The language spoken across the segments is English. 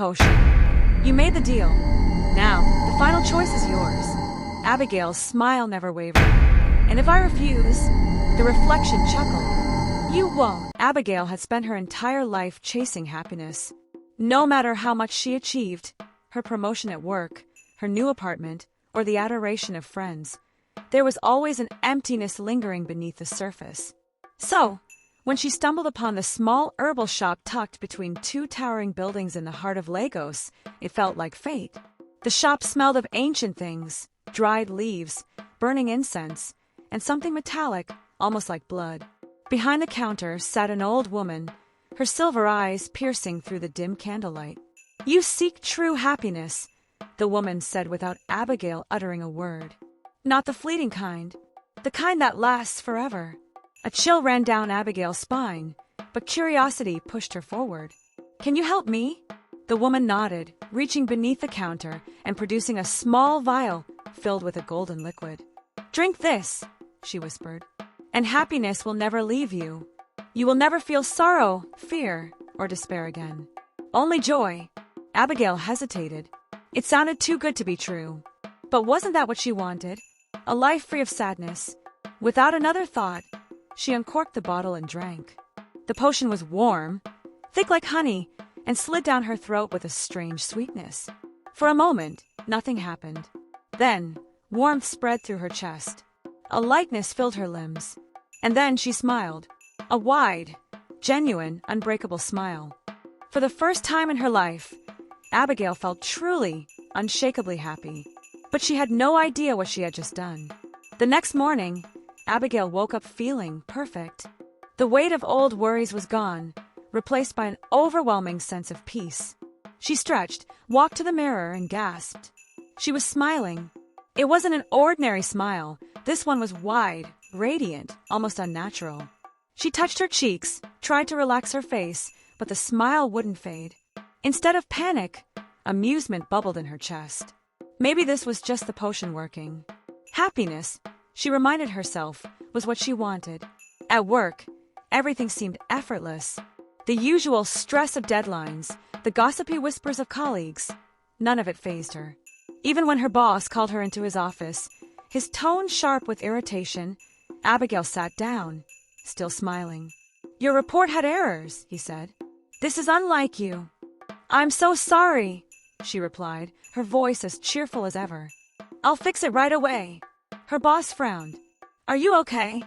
potion. You made the deal. Now, the final choice is yours. Abigail's smile never wavered. And if I refuse, the reflection chuckled. You won't. Abigail had spent her entire life chasing happiness. No matter how much she achieved, her promotion at work, her new apartment, or the adoration of friends, there was always an emptiness lingering beneath the surface. So, when she stumbled upon the small herbal shop tucked between two towering buildings in the heart of Lagos, it felt like fate. The shop smelled of ancient things, dried leaves, burning incense, and something metallic, almost like blood. Behind the counter sat an old woman, her silver eyes piercing through the dim candlelight. You seek true happiness, the woman said without Abigail uttering a word. Not the fleeting kind, the kind that lasts forever. A chill ran down Abigail's spine, but curiosity pushed her forward. Can you help me? The woman nodded, reaching beneath the counter and producing a small vial filled with a golden liquid. Drink this, she whispered, and happiness will never leave you. You will never feel sorrow, fear, or despair again. Only joy. Abigail hesitated. It sounded too good to be true. But wasn't that what she wanted? A life free of sadness. Without another thought, she uncorked the bottle and drank. The potion was warm, thick like honey, and slid down her throat with a strange sweetness. For a moment, nothing happened. Then, warmth spread through her chest. A lightness filled her limbs. And then she smiled. A wide, genuine, unbreakable smile. For the first time in her life, Abigail felt truly, unshakably happy. But she had no idea what she had just done. The next morning, Abigail woke up feeling perfect. The weight of old worries was gone, replaced by an overwhelming sense of peace. She stretched, walked to the mirror, and gasped. She was smiling. It wasn't an ordinary smile. This one was wide, radiant, almost unnatural. She touched her cheeks, tried to relax her face, but the smile wouldn't fade. Instead of panic, amusement bubbled in her chest. Maybe this was just the potion working. Happiness, she reminded herself, was what she wanted. At work, everything seemed effortless. The usual stress of deadlines, the gossipy whispers of colleagues, none of it fazed her. Even when her boss called her into his office, his tone sharp with irritation, Abigail sat down, still smiling. Your report had errors, he said. This is unlike you. I'm so sorry, she replied, her voice as cheerful as ever. I'll fix it right away. Her boss frowned. Are you okay?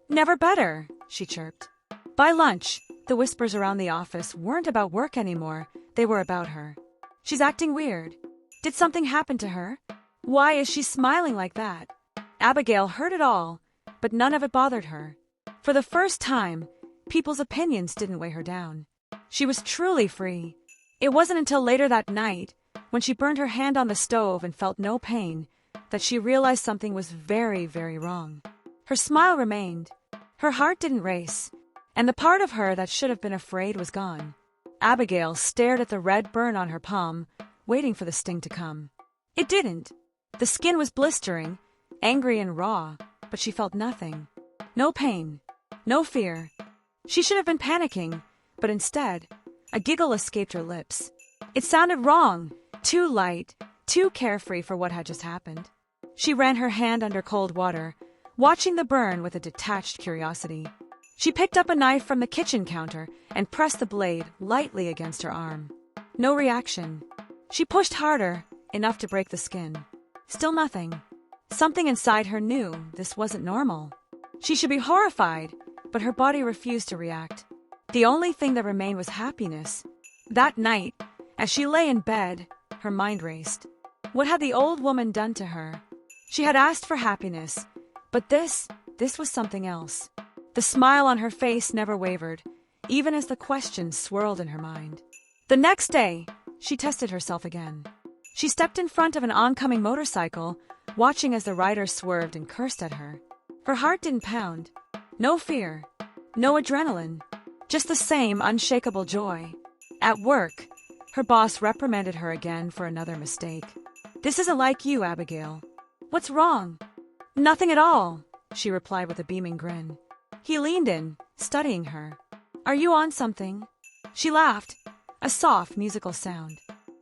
Never better, she chirped. By lunch, the whispers around the office weren't about work anymore, they were about her. She's acting weird. Did something happen to her? Why is she smiling like that? Abigail heard it all, but none of it bothered her. For the first time, people's opinions didn't weigh her down. She was truly free. It wasn't until later that night, when she burned her hand on the stove and felt no pain, that she realized something was very, very wrong. Her smile remained. Her heart didn't race, and the part of her that should have been afraid was gone. Abigail stared at the red burn on her palm, waiting for the sting to come. It didn't. The skin was blistering, angry and raw, but she felt nothing. No pain, no fear. She should have been panicking, but instead, a giggle escaped her lips. It sounded wrong, too light, too carefree for what had just happened. She ran her hand under cold water, watching the burn with a detached curiosity. She picked up a knife from the kitchen counter and pressed the blade lightly against her arm. No reaction. She pushed harder, enough to break the skin. Still nothing. Something inside her knew this wasn't normal. She should be horrified, but her body refused to react. The only thing that remained was happiness. That night, as she lay in bed, her mind raced. What had the old woman done to her? She had asked for happiness, but this was something else. The smile on her face never wavered, even as the questions swirled in her mind. The next day, she tested herself again. She stepped in front of an oncoming motorcycle, watching as the rider swerved and cursed at her. Her heart didn't pound. No fear, no adrenaline, just the same unshakable joy. At work, her boss reprimanded her again for another mistake. This isn't like you, Abigail. What's wrong? Nothing at all, she replied with a beaming grin. He leaned in, studying her. Are you on something? She laughed, a soft musical sound.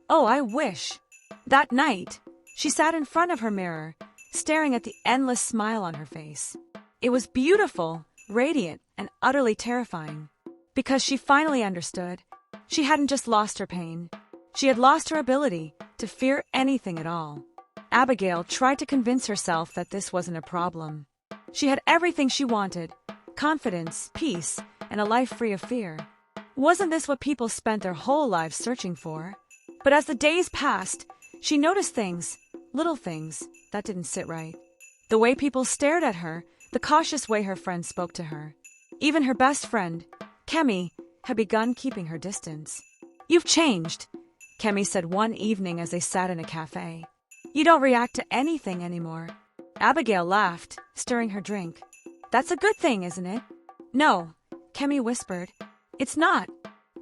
Oh, I wish. That night, she sat in front of her mirror, staring at the endless smile on her face. It was beautiful, radiant, and utterly terrifying. Because she finally understood. She hadn't just lost her pain. She had lost her ability to fear anything at all. Abigail tried to convince herself that this wasn't a problem. She had everything she wanted: confidence, peace, and a life free of fear. Wasn't this what people spent their whole lives searching for? But as the days passed, she noticed things, little things, that didn't sit right. The way people stared at her, the cautious way her friends spoke to her. Even her best friend, Kemi, had begun keeping her distance. "You've changed," Kemi said one evening as they sat in a cafe. "You don't react to anything anymore." Abigail laughed, stirring her drink. "That's a good thing, isn't it?" "No," Kemi whispered. "It's not."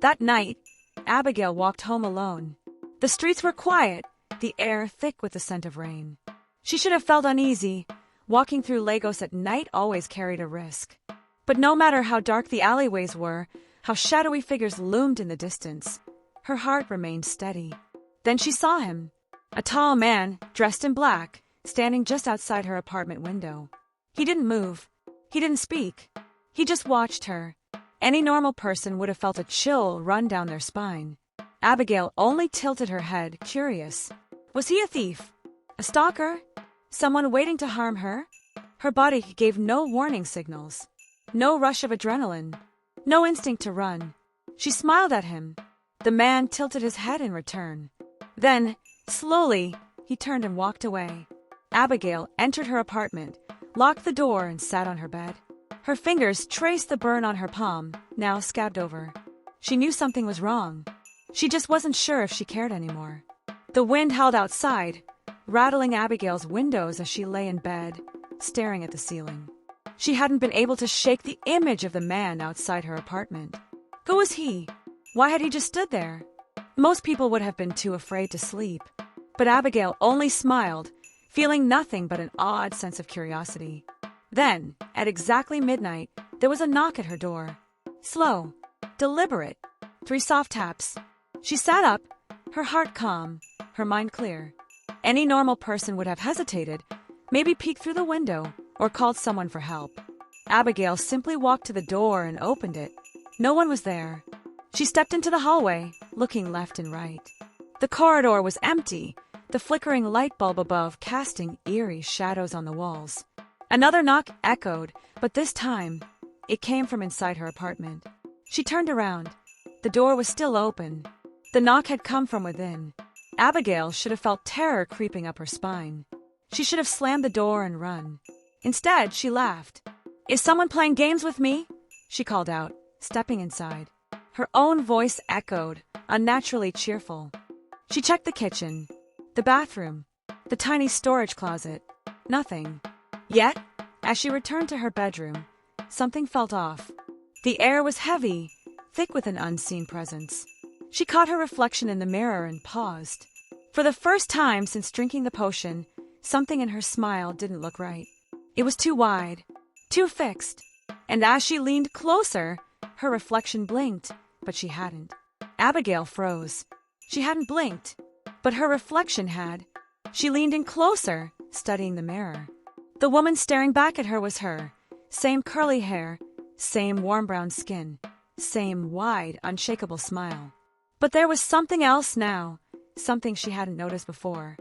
That night, Abigail walked home alone. The streets were quiet, the air thick with the scent of rain. She should have felt uneasy. Walking through Lagos at night always carried a risk. But no matter how dark the alleyways were, how shadowy figures loomed in the distance, her heart remained steady. Then she saw him, a tall man, dressed in black, standing just outside her apartment window. He didn't move. He didn't speak. He just watched her. Any normal person would have felt a chill run down their spine. Abigail only tilted her head, curious. Was he a thief? A stalker? Someone waiting to harm her? Her body gave no warning signals. No rush of adrenaline. No instinct to run. She smiled at him. The man tilted his head in return. Then, slowly, he turned and walked away. Abigail entered her apartment, locked the door, and sat on her bed. Her fingers traced the burn on her palm, now scabbed over. She knew something was wrong. She just wasn't sure if she cared anymore. The wind howled outside, rattling Abigail's windows as she lay in bed, staring at the ceiling. She hadn't been able to shake the image of the man outside her apartment. Who was he? Why had he just stood there? Most people would have been too afraid to sleep. But Abigail only smiled, feeling nothing but an odd sense of curiosity. Then, at exactly midnight, there was a knock at her door. Slow, deliberate, 3 soft taps. She sat up, her heart calm, her mind clear. Any normal person would have hesitated, maybe peeked through the window, or called someone for help. Abigail simply walked to the door and opened it. No one was there. She stepped into the hallway, looking left and right. The corridor was empty, the flickering light bulb above casting eerie shadows on the walls. Another knock echoed, but this time, it came from inside her apartment. She turned around. The door was still open. The knock had come from within. Abigail should have felt terror creeping up her spine. She should have slammed the door and run. Instead, she laughed. "Is someone playing games with me?" she called out, stepping inside. Her own voice echoed, unnaturally cheerful. She checked the kitchen, the bathroom, the tiny storage closet. Nothing. Yet, as she returned to her bedroom, something felt off. The air was heavy, thick with an unseen presence. She caught her reflection in the mirror and paused. For the first time since drinking the potion, something in her smile didn't look right. It was too wide, too fixed. And as she leaned closer, her reflection blinked, but she hadn't. Abigail froze. She hadn't blinked, but her reflection had. She leaned in closer, studying the mirror. The woman staring back at her was her. Same curly hair, same warm brown skin, same wide, unshakable smile. But there was something else now, something she hadn't noticed before.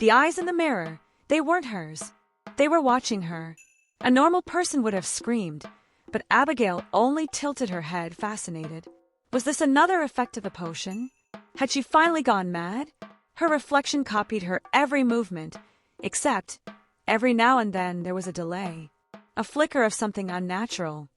The eyes in the mirror, they weren't hers. They were watching her. A normal person would have screamed, but Abigail only tilted her head, fascinated. Was this another effect of the potion? Had she finally gone mad? Her reflection copied her every movement, except every now and then there was a delay, a flicker of something unnatural.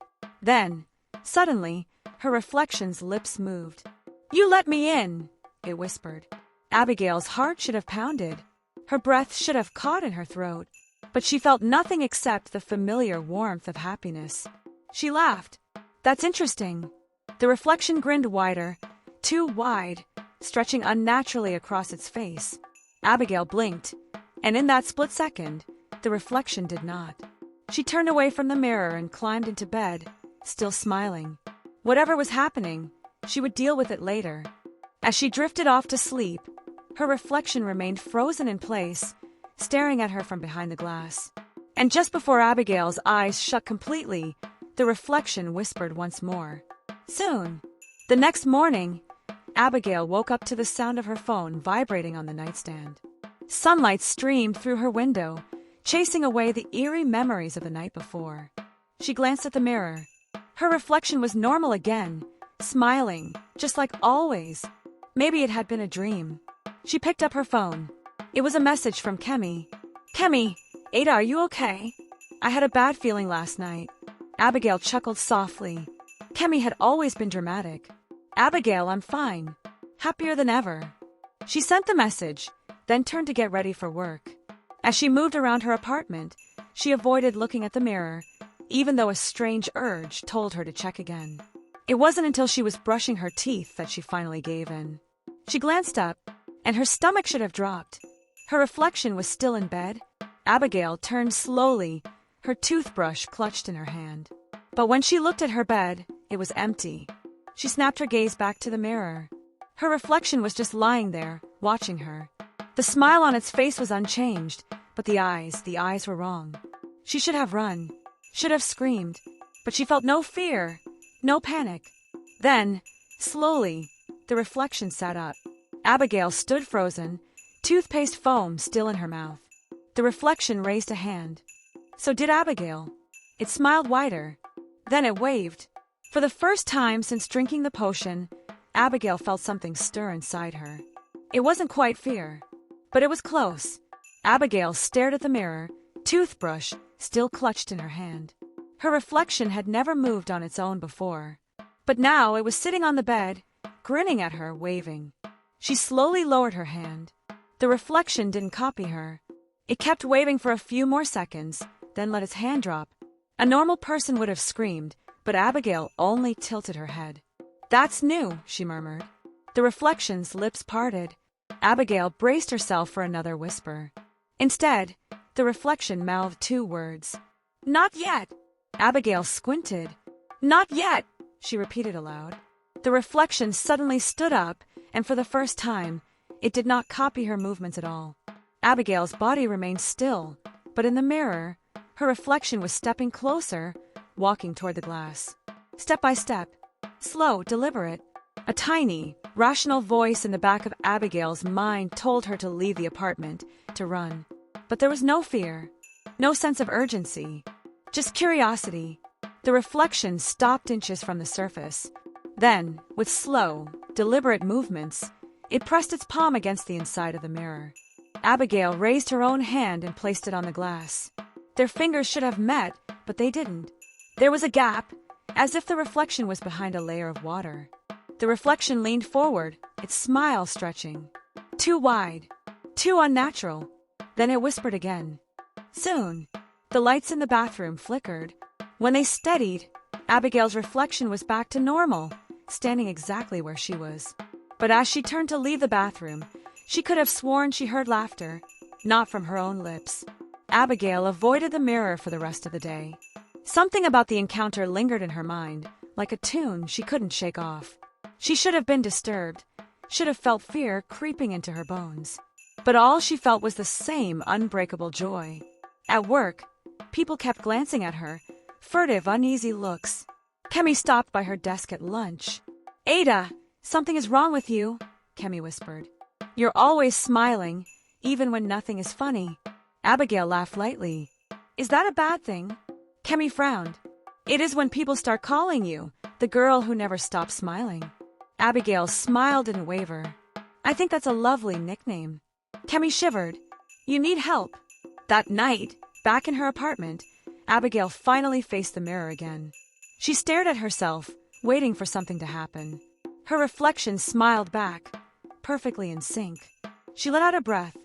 Then, suddenly, her reflection's lips moved. "You let me in," it whispered. Abigail's heart should have pounded. Her breath should have caught in her throat. But she felt nothing except the familiar warmth of happiness. She laughed. "That's interesting." The reflection grinned wider, too wide, stretching unnaturally across its face. Abigail blinked, and in that split second, the reflection did not. She turned away from the mirror and climbed into bed, still smiling. Whatever was happening, she would deal with it later. As she drifted off to sleep, Her reflection remained frozen in place, staring at her from behind the glass. And just before Abigail's eyes shut completely, the reflection whispered once more. Soon. The next morning, Abigail woke up to the sound of her phone vibrating on the nightstand. Sunlight streamed through her window, chasing away the eerie memories of the night before. She glanced at the mirror. Her reflection was normal again, smiling, just like always. Maybe it had been a dream. She picked up her phone. It was a message from Kemi. Kemi, Ada, are you okay? I had a bad feeling last night. Abigail chuckled softly. Kemi had always been dramatic. Abigail, I'm fine. Happier than ever. She sent the message, then turned to get ready for work. As she moved around her apartment, she avoided looking at the mirror, even though a strange urge told her to check again. It wasn't until she was brushing her teeth that she finally gave in. She glanced up, and her stomach should have dropped. Her reflection was still in bed. Abigail turned slowly, her toothbrush clutched in her hand. But when she looked at her bed, it was empty. She snapped her gaze back to the mirror. Her reflection was just lying there, watching her. The smile on its face was unchanged, but the eyes were wrong. She should have run, should have screamed, but she felt no fear, no panic. Then, slowly, the reflection sat up. Abigail stood frozen, toothpaste foam still in her mouth. The reflection raised a hand. So did Abigail. It smiled wider. Then it waved. For the first time since drinking the potion, Abigail felt something stir inside her. It wasn't quite fear, but it was close. Abigail stared at the mirror, toothbrush still clutched in her hand. Her reflection had never moved on its own before. But now it was sitting on the bed, grinning at her, waving. She slowly lowered her hand. The reflection didn't copy her. It kept waving for a few more seconds, then let its hand drop. A normal person would have screamed, but Abigail only tilted her head. That's new, she murmured. The reflection's lips parted. Abigail braced herself for another whisper. Instead, the reflection mouthed two words. Not yet. Abigail squinted. Not yet, she repeated aloud. The reflection suddenly stood up, and for the first time, it did not copy her movements at all. Abigail's body remained still, but in the mirror, her reflection was stepping closer, walking toward the glass. Step by step, slow, deliberate. A tiny, rational voice in the back of Abigail's mind told her to leave the apartment, to run. But there was no fear, no sense of urgency, just curiosity. The reflection stopped inches from the surface. Then, with slow, deliberate movements, it pressed its palm against the inside of the mirror. Abigail raised her own hand and placed it on the glass. Their fingers should have met, but they didn't. There was a gap, as if the reflection was behind a layer of water. The reflection leaned forward, its smile stretching. Too wide, too unnatural. Then it whispered again. Soon, the lights in the bathroom flickered. When they steadied, Abigail's reflection was back to normal, standing exactly where she was. But as she turned to leave the bathroom, she could have sworn she heard laughter, not from her own lips. Abigail avoided the mirror for the rest of the day. Something about the encounter lingered in her mind, like a tune she couldn't shake off. She should have been disturbed, should have felt fear creeping into her bones. But all she felt was the same unbreakable joy. At work, people kept glancing at her, furtive, uneasy looks. Kemi stopped by her desk at lunch. Ada, something is wrong with you, Kemi whispered. You're always smiling, even when nothing is funny. Abigail laughed lightly. Is that a bad thing? Kemi frowned. It is when people start calling you the girl who never stops smiling. Abigail's smile didn't waver. I think that's a lovely nickname. Kemi shivered. You need help. That night, back in her apartment, Abigail finally faced the mirror again. She stared at herself, waiting for something to happen. Her reflection smiled back, perfectly in sync. She let out a breath.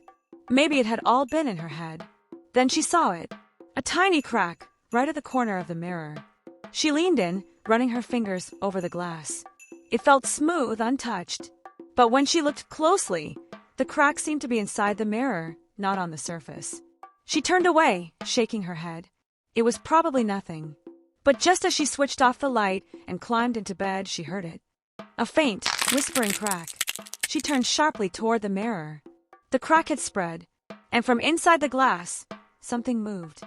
Maybe it had all been in her head. Then she saw it. A tiny crack, right at the corner of the mirror. She leaned in, running her fingers over the glass. It felt smooth, untouched. But when she looked closely, the crack seemed to be inside the mirror, not on the surface. She turned away, shaking her head. It was probably nothing. But just as she switched off the light and climbed into bed, she heard it. A faint, whispering crack. She turned sharply toward the mirror. The crack had spread, and from inside the glass, something moved.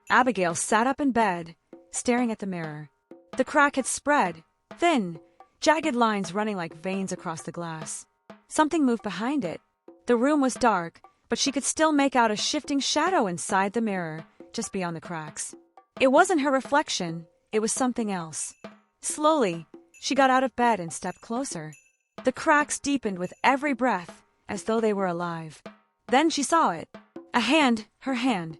Abigail sat up in bed, staring at the mirror. The crack had spread, thin, jagged lines running like veins across the glass. Something moved behind it. The room was dark, but she could still make out a shifting shadow inside the mirror, just beyond the cracks. It wasn't her reflection, it was something else. Slowly, she got out of bed and stepped closer. The cracks deepened with every breath, as though they were alive. Then she saw it. A hand, her hand,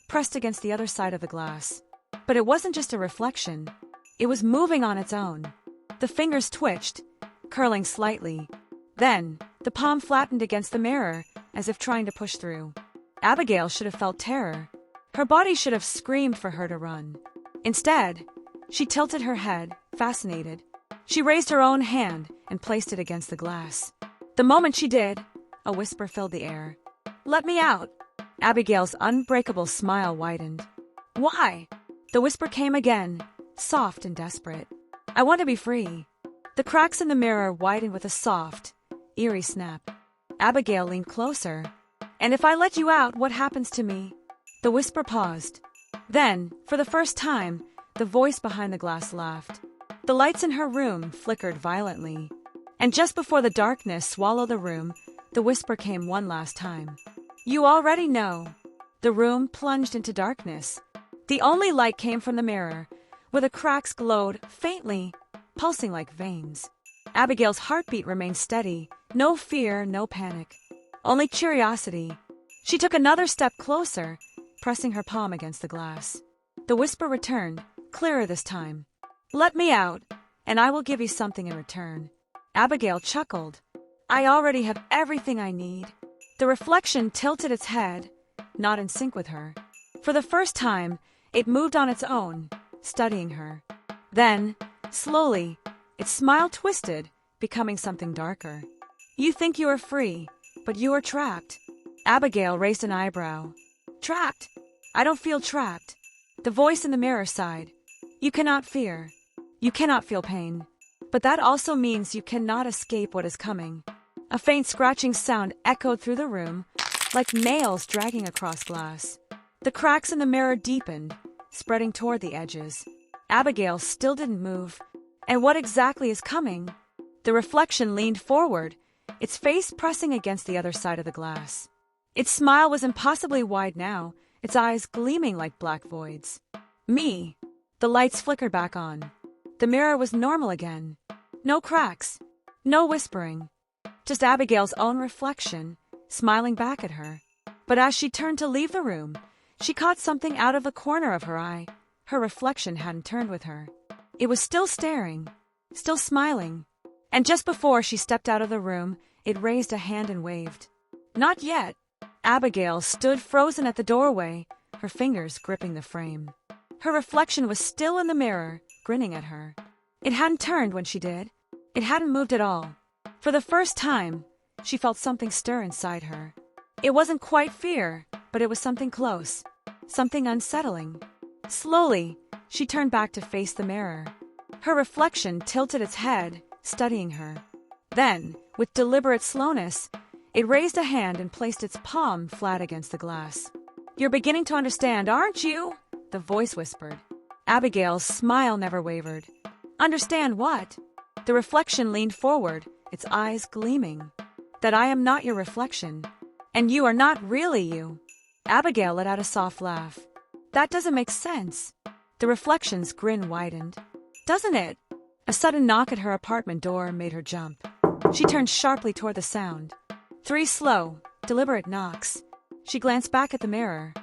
pressed against the other side of the glass. But it wasn't just a reflection. It was moving on its own. The fingers twitched, curling slightly. Then, the palm flattened against the mirror, as if trying to push through. Abigail should have felt terror. Her body should have screamed for her to run. Instead, she tilted her head, fascinated. She raised her own hand and placed it against the glass. The moment she did, a whisper filled the air. "Let me out." Abigail's unbreakable smile widened. "Why?" The whisper came again, soft and desperate. "I want to be free." The cracks in the mirror widened with a soft, eerie snap. Abigail leaned closer. "And if I let you out, what happens to me?" The whisper paused. Then, for the first time, the voice behind the glass laughed. The lights in her room flickered violently. And just before the darkness swallowed the room, the whisper came one last time. "You already know." The room plunged into darkness. The only light came from the mirror, where the cracks glowed faintly, pulsing like veins. Abigail's heartbeat remained steady. No fear, no panic. Only curiosity. She took another step closer, pressing her palm against the glass. The whisper returned, clearer this time. "Let me out, and I will give you something in return." Abigail chuckled. "I already have everything I need." The reflection tilted its head, not in sync with her. For the first time, it moved on its own, studying her. Then, slowly, its smile twisted, becoming something darker. "You think you are free, but you are trapped." Abigail raised an eyebrow. "Trapped? I don't feel trapped." The voice in the mirror sighed. "You cannot fear. You cannot feel pain. But that also means you cannot escape what is coming." A faint scratching sound echoed through the room, like nails dragging across glass. The cracks in the mirror deepened, spreading toward the edges. Abigail still didn't move. And what exactly is coming? The reflection leaned forward, its face pressing against the other side of the glass. Its smile was impossibly wide now, its eyes gleaming like black voids. "Me." The lights flickered back on. The mirror was normal again. No cracks, no whispering. Just Abigail's own reflection, smiling back at her. But as she turned to leave the room, she caught something out of the corner of her eye. Her reflection hadn't turned with her. It was still staring, still smiling. And just before she stepped out of the room, it raised a hand and waved. "Not yet." Abigail stood frozen at the doorway, her fingers gripping the frame. Her reflection was still in the mirror, grinning at her. It hadn't turned when she did. It hadn't moved at all. For the first time, she felt something stir inside her. It wasn't quite fear, but it was something close, something unsettling. Slowly, she turned back to face the mirror. Her reflection tilted its head, studying her. Then, with deliberate slowness, it raised a hand and placed its palm flat against the glass. "You're beginning to understand, aren't you?" the voice whispered. Abigail's smile never wavered. "Understand what?" The reflection leaned forward, its eyes gleaming. "That I am not your reflection. And you are not really you." Abigail let out a soft laugh. "That doesn't make sense." The reflection's grin widened. "Doesn't it?" A sudden knock at her apartment door made her jump. She turned sharply toward the sound. 3 slow, deliberate knocks. She glanced back at the mirror.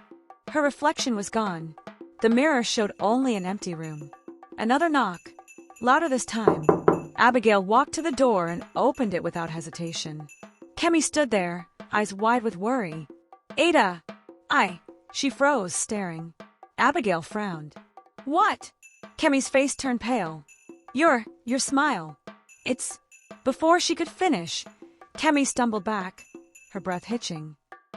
Her reflection was gone. The mirror showed only an empty room. Another knock, louder this time. Abigail walked to the door and opened it without hesitation. Kemi stood there, eyes wide with worry. "Ada!" She froze, staring. Abigail frowned. "What?" Kemi's face turned pale. Your smile. It's..." Before she could finish, Kemi stumbled back, her breath hitching.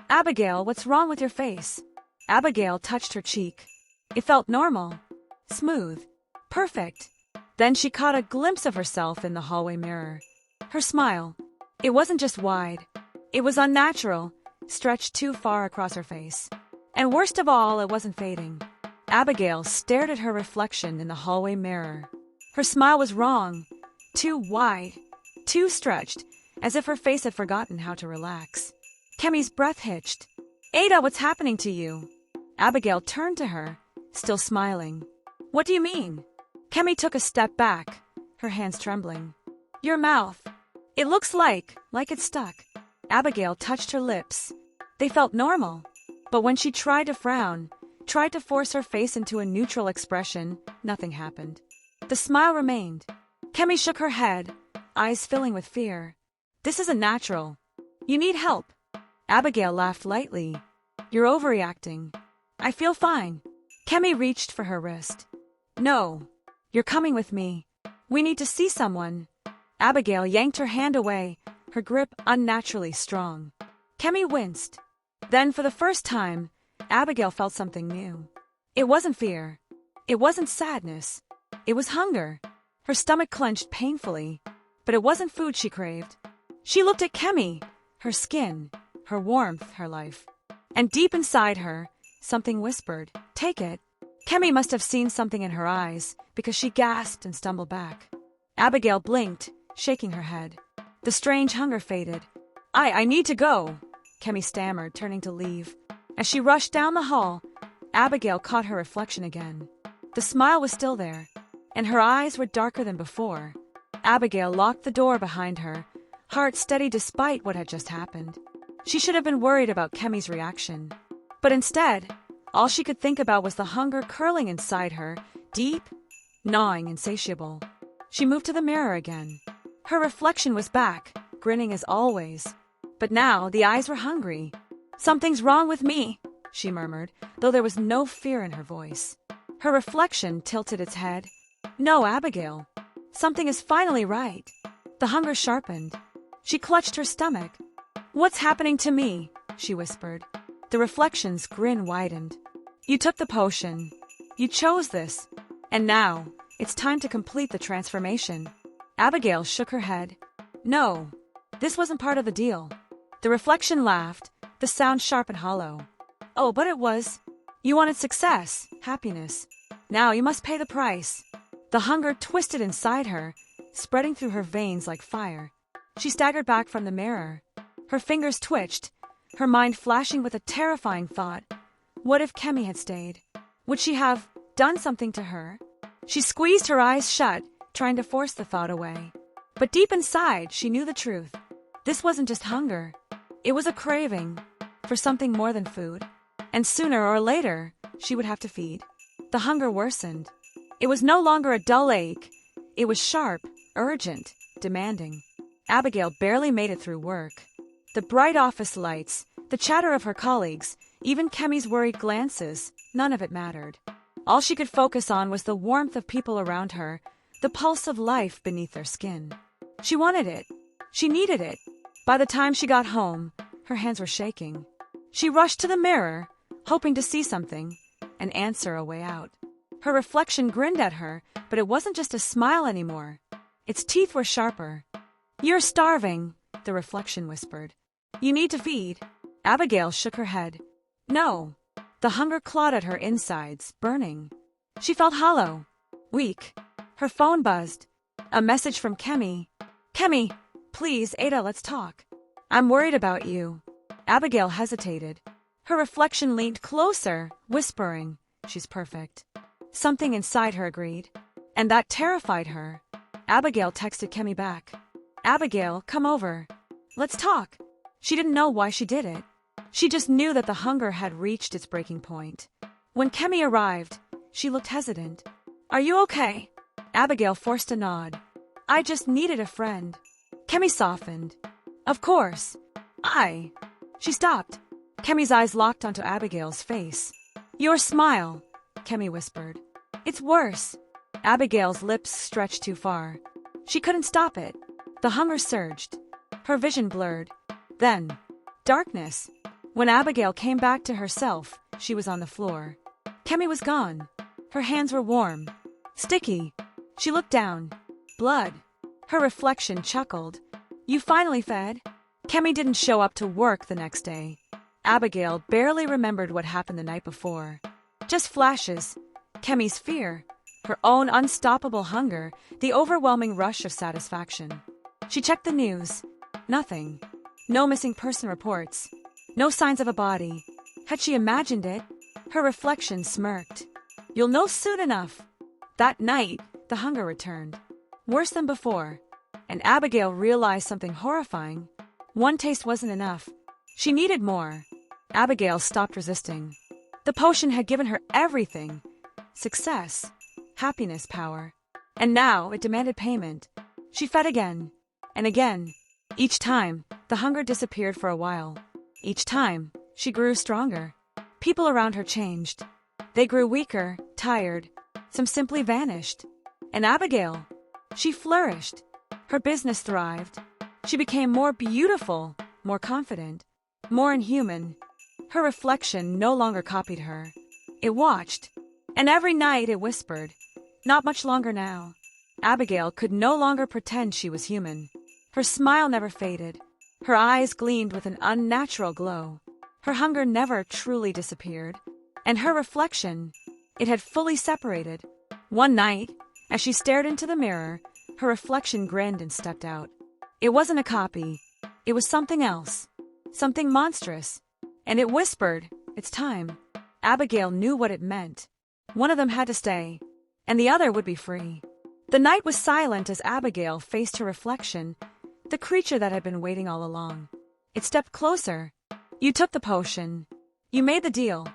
"Abigail, what's wrong with your face?" Abigail touched her cheek. It felt normal, smooth, perfect. Then she caught a glimpse of herself in the hallway mirror. Her smile. It wasn't just wide. It was unnatural, stretched too far across her face. And worst of all, it wasn't fading. Abigail stared at her reflection in the hallway mirror. Her smile was wrong. Too wide, too stretched, as if her face had forgotten how to relax. Kemi's breath hitched. Ada, what's happening to you? Abigail turned to her, still smiling. What do you mean? Kemi took a step back, her hands trembling. Your mouth. It looks like it's stuck. Abigail touched her lips. They felt normal. But when she tried to frown, tried to force her face into a neutral expression, nothing happened. The smile remained. Kemi shook her head, eyes filling with fear. This isn't natural. You need help. Abigail laughed lightly. You're overreacting. I feel fine. Kemi reached for her wrist. No. You're coming with me. We need to see someone. Abigail yanked her hand away, her grip unnaturally strong. Kemi winced. Then, for the first time, Abigail felt something new. It wasn't fear. It wasn't sadness. It was hunger. Her stomach clenched painfully, but it wasn't food she craved. She looked at Kemi, her skin, her warmth, her life. And deep inside her, something whispered, "Take it." Kemi must have seen something in her eyes, because she gasped and stumbled back. Abigail blinked, shaking her head. The strange hunger faded. I need to go, Kemi stammered, turning to leave. As she rushed down the hall, Abigail caught her reflection again. The smile was still there, and her eyes were darker than before. Abigail locked the door behind her, heart steady despite what had just happened. She should have been worried about Kemi's reaction. But instead, all she could think about was the hunger curling inside her, deep, gnawing, insatiable. She moved to the mirror again. Her reflection was back, grinning as always. But now the eyes were hungry. "Something's wrong with me," she murmured, though there was no fear in her voice. Her reflection tilted its head. "No, Abigail. Something is finally right." The hunger sharpened. She clutched her stomach. "What's happening to me?" she whispered. The reflection's grin widened. "You took the potion. You chose this. And now, it's time to complete the transformation." Abigail shook her head. "No, this wasn't part of the deal." The reflection laughed, the sound sharp and hollow. "Oh, but it was. You wanted success, happiness. Now you must pay the price." The hunger twisted inside her, spreading through her veins like fire. She staggered back from the mirror. Her fingers twitched, her mind flashing with a terrifying thought. What if Kemi had stayed? Would she have done something to her? She squeezed her eyes shut, trying to force the thought away. But deep inside, she knew the truth. This wasn't just hunger. It was a craving for something more than food. And sooner or later, she would have to feed. The hunger worsened. It was no longer a dull ache. It was sharp, urgent, demanding. Abigail barely made it through work. The bright office lights, the chatter of her colleagues, even Kemi's worried glances, none of it mattered. All she could focus on was the warmth of people around her, the pulse of life beneath their skin. She wanted it. She needed it. By the time she got home, her hands were shaking. She rushed to the mirror, hoping to see something, an answer, a way out. Her reflection grinned at her, but it wasn't just a smile anymore. Its teeth were sharper. "You're starving," the reflection whispered. "You need to feed." Abigail shook her head. "No." The hunger clawed at her insides, burning. She felt hollow, weak. Her phone buzzed. A message from Kemi. "Kemi, please, Ada, let's talk. I'm worried about you." Abigail hesitated. Her reflection leaned closer, whispering, "She's perfect." Something inside her agreed, and that terrified her. Abigail texted Kemi back. "Abigail, come over. Let's talk." She didn't know why she did it. She just knew that the hunger had reached its breaking point. When Kemi arrived, she looked hesitant. "Are you okay?" Abigail forced a nod. "I just needed a friend." Kemi softened. "Of course. She stopped. Kemi's eyes locked onto Abigail's face. "Your smile," Kemi whispered. "It's worse." Abigail's lips stretched too far. She couldn't stop it. The hunger surged. Her vision blurred. Then, darkness. When Abigail came back to herself, she was on the floor. Kemi was gone. Her hands were warm, sticky. She looked down. Blood. Her reflection chuckled. You finally fed? Kemi didn't show up to work the next day. Abigail barely remembered what happened the night before. Just flashes. Kemi's fear, her own unstoppable hunger, the overwhelming rush of satisfaction. She checked the news. Nothing. No missing person reports. No signs of a body. Had she imagined it? Her reflection smirked. You'll know soon enough. That night, the hunger returned. Worse than before. And Abigail realized something horrifying. One taste wasn't enough. She needed more. Abigail stopped resisting. The potion had given her everything. Success, happiness, power. And now it demanded payment. She fed again. And again. Each time, the hunger disappeared for a while. Each time, she grew stronger. People around her changed. They grew weaker, tired. Some simply vanished. And Abigail, she flourished. Her business thrived. She became more beautiful, more confident, more inhuman. Her reflection no longer copied her. It watched. And every night it whispered, "Not much longer now." Abigail could no longer pretend she was human. Her smile never faded. Her eyes gleamed with an unnatural glow. Her hunger never truly disappeared. And her reflection, it had fully separated. One night, as she stared into the mirror, her reflection grinned and stepped out. It wasn't a copy. It was something else. Something monstrous. And it whispered, "It's time." Abigail knew what it meant. One of them had to stay, and the other would be free. The night was silent as Abigail faced her reflection, the creature that had been waiting all along. It stepped closer. "You took the potion. You made the deal.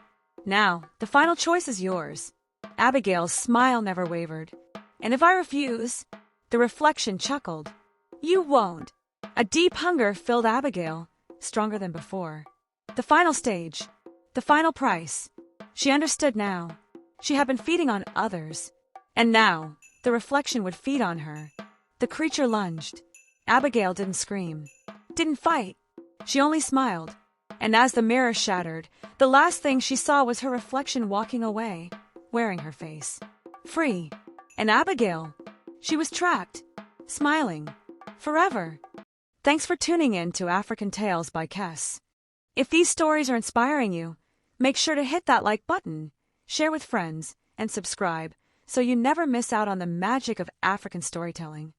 Now, the final choice is yours." Abigail's smile never wavered. "And if I refuse?" The reflection chuckled. "You won't." A deep hunger filled Abigail, stronger than before. The final stage. The final price. She understood now. She had been feeding on others. And now, the reflection would feed on her. The creature lunged. Abigail didn't scream. Didn't fight. She only smiled. And as the mirror shattered, the last thing she saw was her reflection walking away, wearing her face. Free. And Abigail, she was trapped, smiling, forever. Thanks for tuning in to African Tales by Kess. If these stories are inspiring you, make sure to hit that like button, share with friends, and subscribe so you never miss out on the magic of African storytelling.